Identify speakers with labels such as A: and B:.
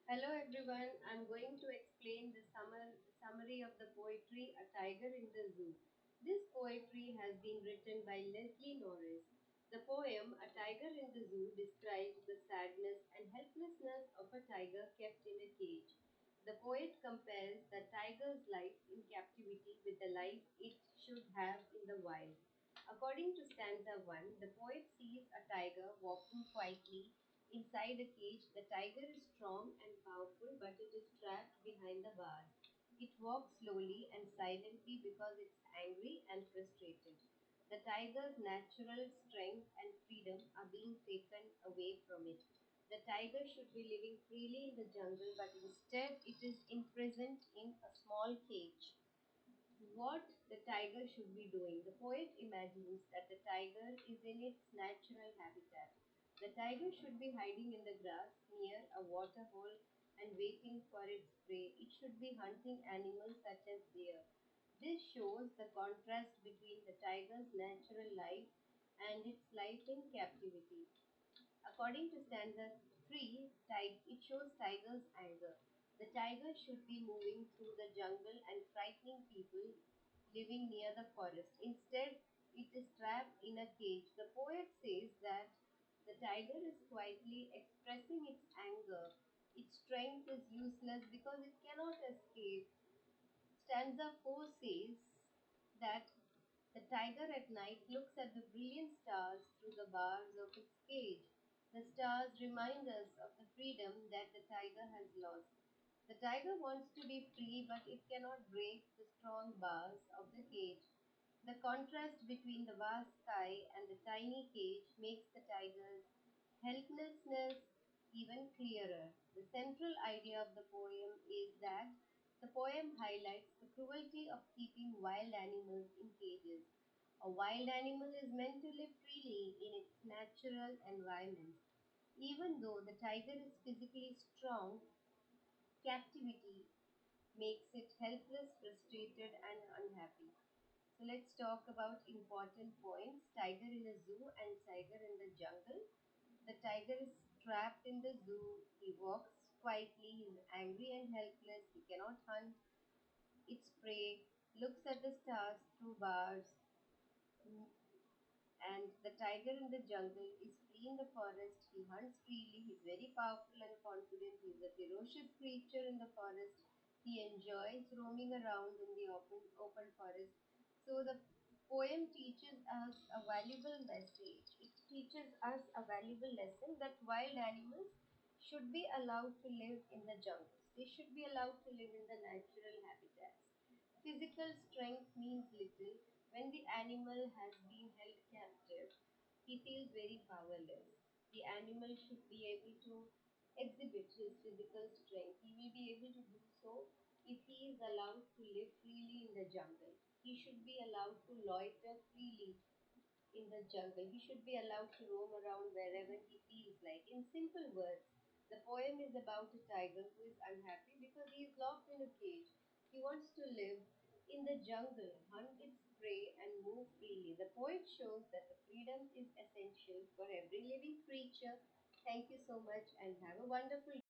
A: Hello everyone, I'm going to explain the summary of the poetry A Tiger in the Zoo. This poetry has been written by Leslie Norris. The poem A Tiger in the Zoo describes the sadness and helplessness of a tiger kept in a cage. The poet compares the tiger's life in captivity with the life it should have in the wild. According to stanza 1, the poet sees a tiger walking quietly inside a cage. The tiger is strong and powerful, but it is trapped behind the bars. It walks slowly and silently because it's angry and frustrated. The tiger's natural strength and freedom are being taken away from it. The tiger should be living freely in the jungle, but instead it is imprisoned in a small cage. What the tiger should be doing. The poet imagines that the tiger is in its natural habitat. The tiger should be hiding in the grass near a water hole and waiting for its prey. It should be hunting animals such as deer. This shows the contrast between the tiger's natural life and its life in captivity. According to stanza 3, it shows tiger's anger. The tiger should be moving through the jungle and frightening people living near the forest. Instead, it is trapped in a cage. The poet says that the tiger is quietly expressing its anger. Its strength is useless because it cannot escape. Stanza 4 says that the tiger at night looks at the brilliant stars through the bars of its cage. The stars remind us of the freedom that the tiger has lost. The tiger wants to be free, but it cannot break the strong bars of the cage. The contrast between the vast sky and the tiny cage makes the tiger's helplessness even clearer. The central idea of the poem is that the poem highlights the cruelty of keeping wild animals in cages. A wild animal is meant to live freely in its natural environment. Even though the tiger is physically strong, captivity makes it helpless, frustrated, and unhappy. So let's talk about important points. Tiger in a zoo and tiger in the jungle. The tiger is trapped in the zoo. He walks quietly. He is angry and helpless. He cannot hunt its prey. Looks at the stars through bars. And the tiger in the jungle is free in the forest. He hunts freely. He's very powerful and confident. He's a ferocious creature in the forest. He enjoys roaming around in the open forest. So the poem teaches us a valuable message. It teaches us a valuable lesson that wild animals should be allowed to live in the jungles. They should be allowed to live in the natural habitats. Physical strength means little. When the animal has been held captive, he feels very powerless. The animal should be able to exhibit his physical strength. He will be able to do so if he is allowed to live freely in the jungle. He should be allowed to loiter freely in the jungle. He should be allowed to roam around wherever he feels like. In simple words, the poem is about a tiger who is unhappy because he is locked in a cage. He wants to live in the jungle, hunt its prey, and move freely. The poet shows that the freedom is essential for every living creature. Thank you so much and have a wonderful